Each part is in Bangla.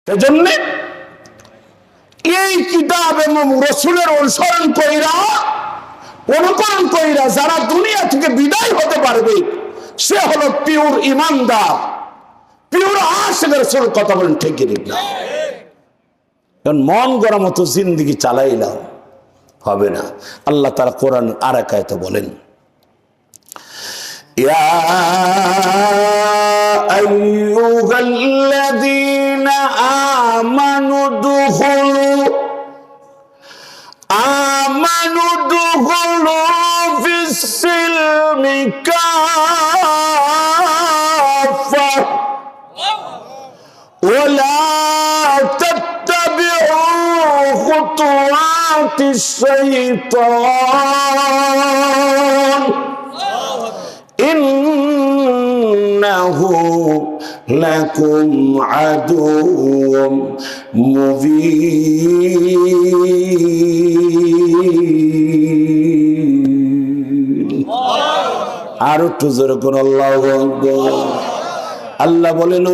সেজন্য এই কিতাব এবং রাসূলের অনুসরণ অনুকরণ কইরা যারা দুনিয়া থেকে বিদায় হতে পারবে সে হলো পিওর ইমানদার, পিওর আশিক রাসূল। কথা বলেন ঠিক কি না? কারণ মন গড়া মতো জিন্দেগি চালাইলাম হবে না। আল্লাহ তাআলা কোরআন আর এক আয়াতে বলেন, ইয়া আইয়ুহাল্লাযীনা আমানু দুখুলু ফিস-সিলমি কাফা ওয়ালা তাত্তাবিউ খুতুওয়াতিশ-শাইতান ইন্নাহু লাকুম আদুউম মুবিন। আর একটু জোরে কোন আল্লাহু আকবার। আল্লাহ বলেন,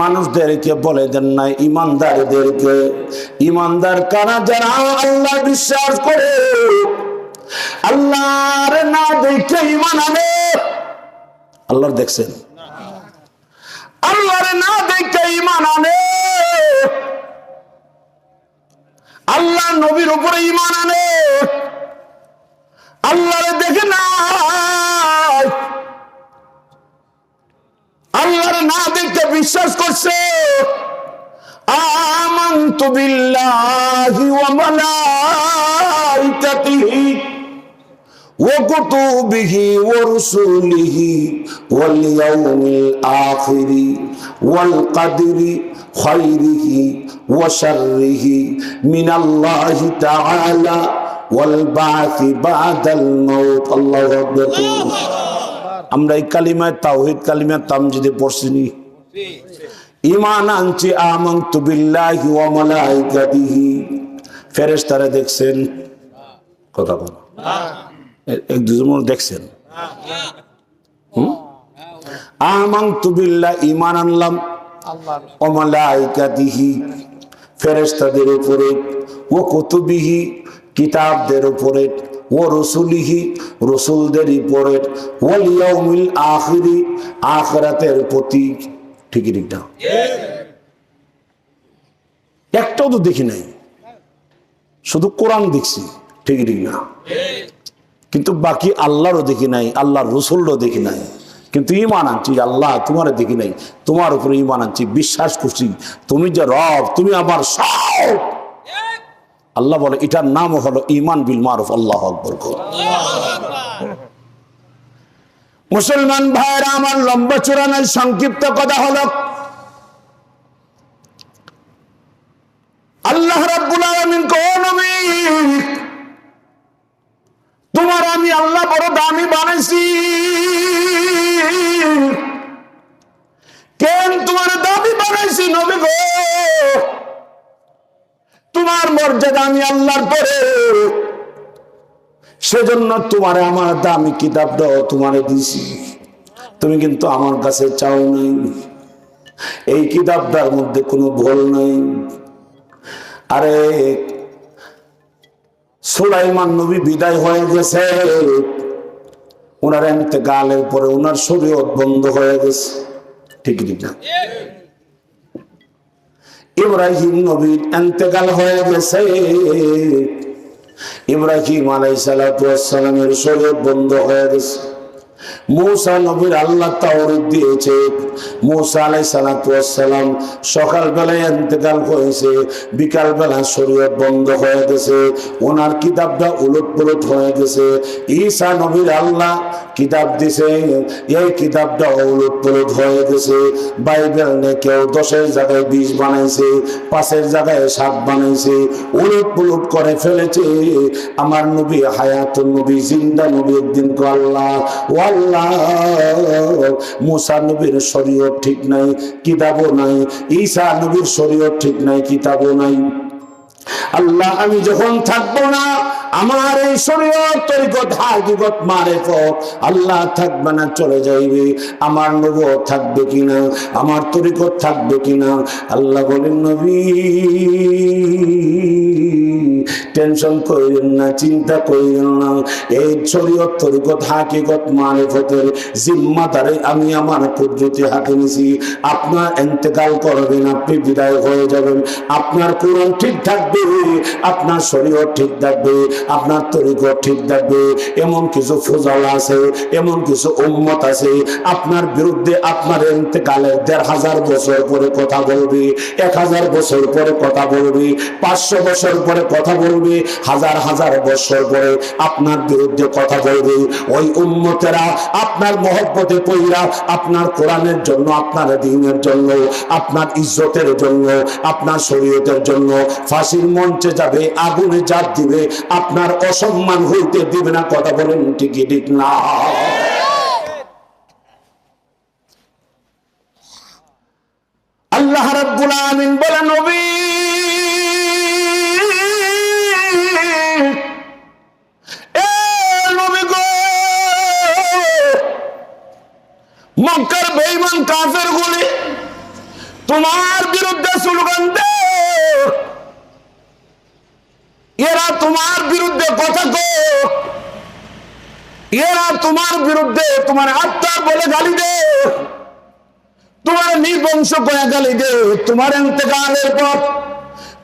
মানুষদেরকে বলে দেন না, ইমানদারদেরকে, ইমানদার কারা? যারা আল্লাহ বিশ্বাস করে, আল্লাহর না দেখে ঈমান আনে। আল্লাহর দেখছেন? আল্লাহর না দেখে ঈমান আনে, আল্লাহ নবীর উপরে ঈমান আনে, আল্লাহর দেখে না, আল্লাহর না দেখে বিশ্বাস করছে। আমানতু বিল্লাহি ওয়া মালাইকাতিহি ওয়া কুতুবিহি ওয়া রুসুলিহি ওয়াল ইয়াউমিল আখিরি ওয়াল কদরি খায়রিহি ওয়া শাররিহি মিনাল্লাহি তাআলা ওয়াল বা'থি বা'দাল মাউত। আল্লাহু আকবার। আমরা এই কালিমায় তাওহীদ, কালিমায় তামজিদে পড়ছিনি, ঈমান আনছি। আমানতু বিল্লাহি ওয়া মালাইকাতিহি, ফেরেশতারা দেখছেন? কথা বল, এক দুজন দেখছেন? আমানতু বিল্লাহি, ঈমান আনলাম, ওয়া মালাইকাতিহি, ফেরেশতাদের উপরে, ওয়া কুতুবিহি, কিতাবদের উপরে, ও রসুলিহি, রসুলদের উপরে, ওয়াল ইয়াউমিল আখিরি, আখিরাতের প্রতি। ঠিক ঠিক না? একটাও তো দেখি নাই, শুধু কোরআন দেখছি। ঠিক ঠিক না? কিন্তু বাকি আল্লাহরও দেখি নাই, আল্লাহর রসুলও দেখি নাই, কিন্তু ঈমান আনছি। আল্লাহ তোমার দেখি নাই, তোমার উপরে ঈমান আনছি, বিশ্বাস করছি তুমি যে রব, তুমি আমার সব। আল্লাহ বলে এটার নাম হলো ঈমান বিল মারুফ। আল্লাহু আকবার। মুসলমান ভাইরা আমার, লম্বা চূড়া নয়, সংক্ষিপ্ত কথা হলো, আল্লাহ রাব্বুল আলামিন কোন নবী, তোমার আমি আল্লাহ বড় দামি বানাইছি। কেন তোমার দামি বানাইছি নবী গো? তোমার মর্যাদা আমি আল্লাহর পরে, সেজন্য তোমার আমার দামি কিতাবটাও তোমারে দিছি। তুমি কিন্তু আমার কাছে চাও নাই, এই কিতাবটার মধ্যে কোনো ভুল নাই। আরে সুলাইমান নবী বিদায় হয়ে গেছে, ওনার ইন্তেকালের পরে ওনার শরীয়ত বন্ধ হয়ে গেছে। ঠিক ঠিক না? ইব্রাহিম নবীর ইন্তেকাল হয়ে গেছে, ইব্রাহিম আলাইহিস সালাতু ওয়াস সালামের শরীয়ত বন্ধ হয়ে গেছে। मूसा नबीर अल्लाह ताওরীত দিয়েছে। मूसा আলাইহিস সালাতু ওয়াস সালাম সকাল বেলায় ইন্তেকাল করেছে, বিকাল বেলা শরীয়ত বন্ধ হয়ে গেছে, ওনার কিতাবটা উলটপালট হয়ে গেছে। ঈসা নবীর আল্লাহ কিতাব দিয়েছে, এই কিতাবটা উলটপালট হয়ে গেছে। বাইবেল নে কেউ 10-এর জায়গায় 20 বানাইছে, 5-এর জায়গায় 7 বানাইছে, উলটপালট করে ফেলেছে। আমার নবী হায়াতুন নবী, জিন্দা নবী একদিন কো আল্লাহ मूसा नबीर शरीयत ठीक नहीं, किताबो नहीं। ईसा नबीर शरीयत ठीक नहीं, किताबो नहीं। আল্লাহ আমি যখন থাকবো না, আমার এই শরীয়ত তরিকত হাকিকত মারিফত আল্লাহ থাকবে না, চলে যাইবে। আমার নবুয়ত থাকবে কিনা, আমার তরিকত থাকবে কিনা? আল্লাহ বলেন নবী টেনশন করেন না, চিন্তা করেন না। এই শরীয়ত তরিকত হাকিকত মারিফতের জিম্মাদারে আমি আমার কুদরতি হাতে নিছি। আপনার ইন্তেকাল করবেন, আপনি বিদায় হয়ে যাবেন, আপনার কোরআন ঠিক থাকবে, আপনার শরীয়ত ঠিক থাকবে, আপনার তরিকত ঠিক থাকবে। এমন কিছু ফুজাল আছে, এমন কিছু উম্মত আছে আপনার বিরুদ্ধে আপনার ইন্তেকালের ১,৫০০ বছর পরে কথা বলবে, ১,০০০ বছর পরে কথা বলবে, ৫০০ বছর পরে কথা বলবে, হাজার হাজার বছর পরে আপনার বিরুদ্ধে কথা বলবে। ওই উম্মতেরা আপনার মহব্বতে পইরা আপনার কোরআনের জন্য, আপনার দ্বীনের জন্য, আপনার ইজ্জতের জন্য, আপনার শরীয়তের জন্য ফাঁসির মঞ্চে যাবে, আগুনে ঝাঁপ দিবে, আপনার অসম্মান হইতে দিবে না। কথা বলেন ঠিক ঠিক না? আল্লাহ রাব্বুল আলামিন বলেন নবী মক্কার বেঈমান কাফেরগুলি তোমার বিরুদ্ধে স্লোগান দেয়, এরা তোমার বিরুদ্ধে কথা কয়, এরা তোমার বিরুদ্ধে তোমার আত্মা বলে গালি দে, তোমার নির্বংশ করে গালি দে। তোমার ইন্তেকালের পর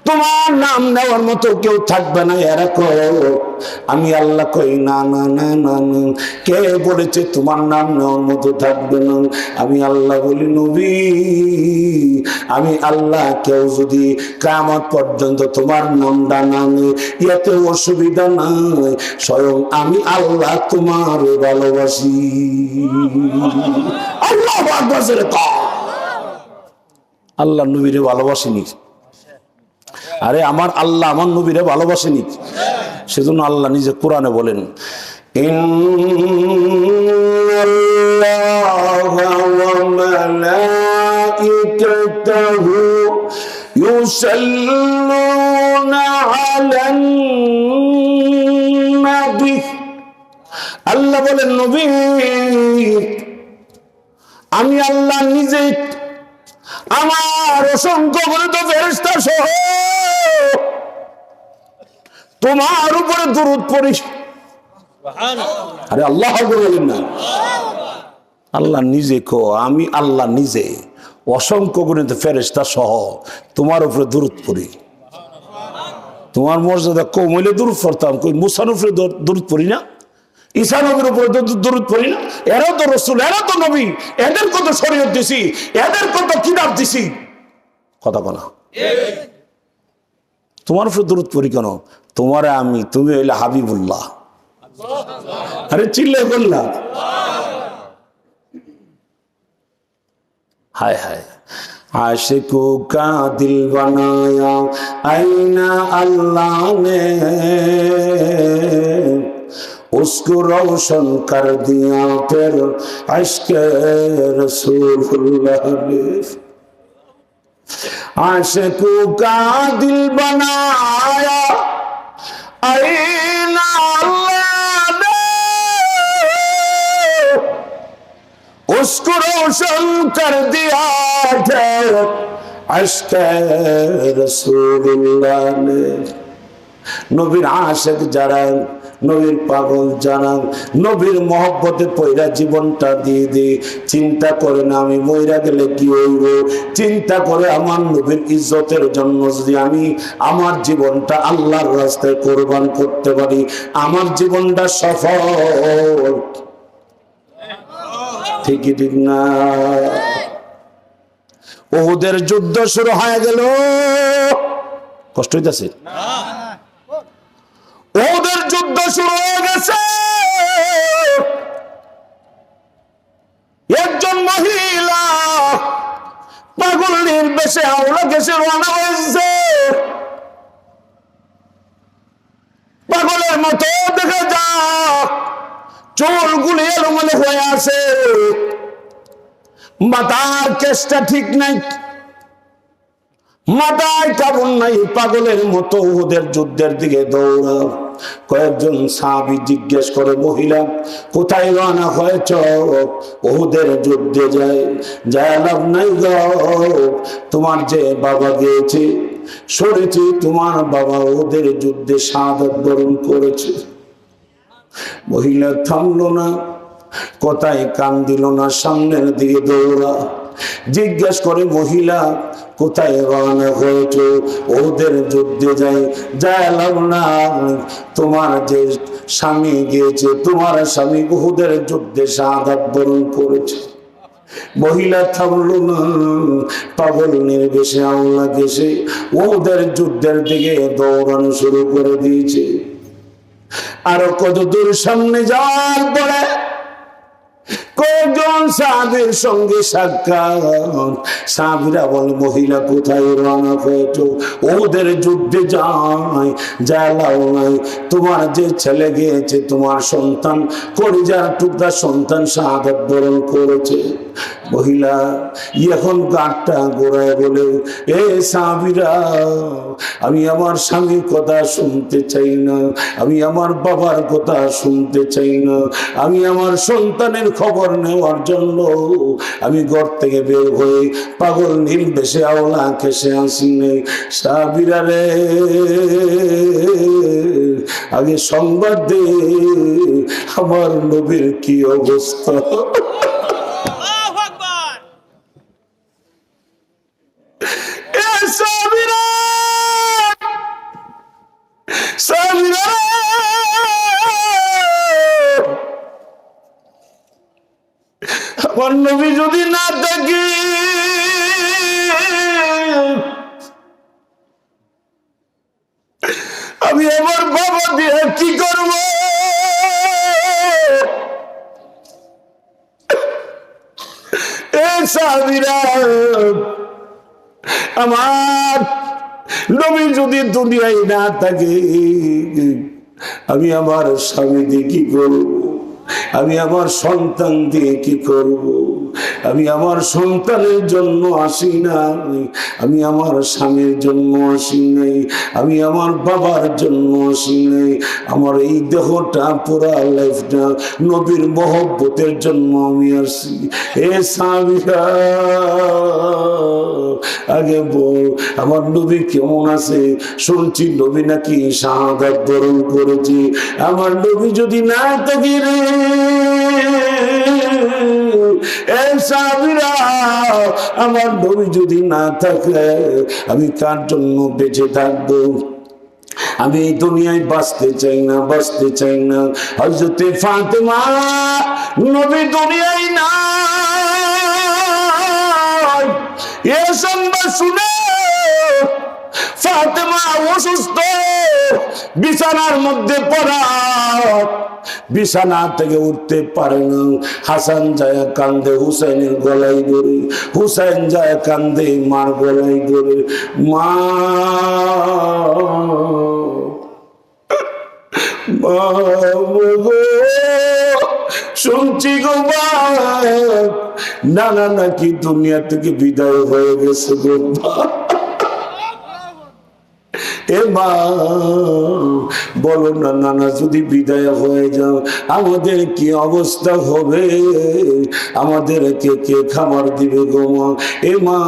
তোমার নাম নেওয়ার মতো কেউ থাকবে না। এরকম আমি আল্লাহ কই না না না না না, কে বলেছে তোমার নাম নেওয়ার মতো থাকবে না? আমি আল্লাহ বলি নবী আমি আল্লাহ কেউ যদি কিয়ামত পর্যন্ত তোমার নামটা না নেয় এতে অসুবিধা নাই, স্বয়ং আমি আল্লাহ তোমার ভালোবাসি। আল্লাহ আল্লাহ নবীরে ভালোবাসেনি? আরে আমার আল্লাহ আমার নবীরে ভালোবাসেনি? সেজন্য আল্লাহ নিজে কোরআনে বলেন ইন্নাল্লাহা ওয়া মালাইকাতাহু ইউসাল্লুনা আলান নবী। আল্লাহ বলেন নবী আমি আল্লাহ নিজে আমার অসংখ্য গণিত ফেরেশতা সহ তোমার উপরে দুরূদ পড়ি। আরে আল্লাহ বলেন না, আল্লাহ নিজে কো আমি আল্লাহ নিজে অসংখ্য গণিত ফেরেশতা সহ তোমার উপরে দুরূদ পড়ি। তোমার মর্যাদা কম হইলে দুরূদ পড়তাম, কই মুসার উপরে দুরূদ পড়ি না, ঈসা নবীর উপরে দুরূদ পড়ি না? এরা তো রাসূল, এরা তো নবী, এদের কত শরীয়ত দিছি, এদের কত কিতাব দিছি, কথা বলা। তোমার উপরে দুরূদ পড়ি কেন? তোমারে আমি, তুমি হইলে হাবিবুল্লাহ। আরে চিল্লে বললা হায় হায়। आशिको का दिल बनाया आईना अल्लाह ने, उसको रोशन कर दिया फिर इश्क़ रसूलुल्लाह ने। आशिको का दिल बनाया आईना अल्लाह ने, उसको रोशन कर दिया इश्क़ रसूलुल्लाह ने। নবীর আশিক যারা, নবীর পাগল যারা, নবীর মহব্বতে পয়রা জীবনটা দিয়ে দে, চিন্তা করে না আমি মইরা গেলে কি হইব, চিন্তা করে আমার নবীর ইজ্জতের জন্য যদি আমি আমার জীবনটা আল্লাহর রাস্তায় কোরবান করতে পারি, আমার জীবনটা সফল। ঠিকই ঠিক না? উহুদের যুদ্ধ শুরু হয়ে গেল, কষ্ট হইতাছে? উহুদের যুদ্ধ শুরু হয়ে গেছে, একজন মহিলা পাগলের বেশে হাওড়া গেছে রওনা হয়েছে, পাগলের মতো দেখা যায়, চুলগুলি এলোমেলো হয়ে আছে, মাথার কেসটা ঠিক নাই, মাথায় কাবন নাই, পাগলের মতো ওদের যুদ্ধের দিকে দৌড়া। কয়েকজন সাহাবী জিজ্ঞেস করে, মহিলা কোথায় রওনা হয়েছ? উহুদের যুদ্ধে যায় লাভ নাই গো, তোমার যে বাবা গিয়েছে, শুনেছি তোমার বাবা উহুদের যুদ্ধে শাহাদাত বরণ করেছে। মহিলা থামলো না, কোথায় কান দিল না, সামনের দিকে দৌড়া। জিজ্ঞেস করে, মহিলা কোথায় রওনা হয়েছ? ওদের যুদ্ধে যায় লাভ না, তোমার যে স্বামী গিয়েছে, তোমার স্বামী ওদের যুদ্ধে শাহাদাত বরণ করেছে। মহিলা থামলো না, পাগল নির্বেশে আল্লাহ দেশে ওদের যুদ্ধের দিকে দৌড়ানো শুরু করে দিয়েছে। আরো কত দূর সামনে যাওয়ার পরে কয়েকজন সাহাবীর সঙ্গে সাক্ষাৎ। সাহাবীরা বলে, মহিলা কোথায় রওনা হয়েছ? ওদের যুদ্ধে যায় লাভ নাই, তোমার যে ছেলে গিয়েছে, তোমার সন্তান, কলিজার টুকরা সন্তান শাহাদাত বরণ করেছে। মহিলা এখন গাঁটটা গোড়ায় বলে, এ সাহাবীরা, আমি আমার স্বামীর কথা শুনতে চাই না, আমি আমার বাবার কথা শুনতে চাই না, আমি আমার সন্তানের খবর নেওয়ার জন্য আমি ঘর থেকে বের হয়ে পাগল নির্বেশে আওলা কেসে আসি নেই। সাহাবীরা রে, আগে সংবাদ দে আমার নবীর কি অবস্থা। আমার নবী যদি না থাকি, আমি আমার বাবা দিয়ে কি করব? এই সাহাবীরা, আমার নবী যদি দুনিয়ায় না থাকে, আমি আমার স্বামী দিয়ে কি করব? আমি আমার সন্তান দিয়ে কি করব? আমি আমার সন্তানের জন্য আসি না, আমি আমার স্বামীর জন্য আসি নাই, আমি আমার বাবার জন্য আসি নাই, আমার এই দেহটা পুরা লাইফটা নবীর মহব্বতের জন্য আমি আসি। এ সাহাবীরা, আগে বল আমার নবী কেমন আছে? শুনছি নবী নাকি শাহাদাত বরণ করেছে। আমার নবী যদি না থাকে রে, আমার নবী যদি না থাকে, আমি কার জন্য বেঁচে থাকবো? আমি এই দুনিয়ায় বাঁচতে চাই না, বাঁচতে চাই না। হযরতে ফাতেমা নবী দুনিয়ায় না, এ সংবাদ শুনে ফাতেমা অসুস্থ, বিছানার মধ্যে পড়া, বিছানা থেকে উঠতে পারে না। হাসান যায় কান্দে হুসাইনের গলায় ধরে, হুসাইন যায় কান্দে মার গলায় ধরে, মা শুনছি গো নানা নাকি দুনিয়া থেকে বিদায় হয়ে গেছে গো। এ মা বলো না, নানা যদি বিদায় হয়ে যাও আমাদের কি অবস্থা হবে? আমাদেরকে কে খাবার দিবে গো মা? এ মা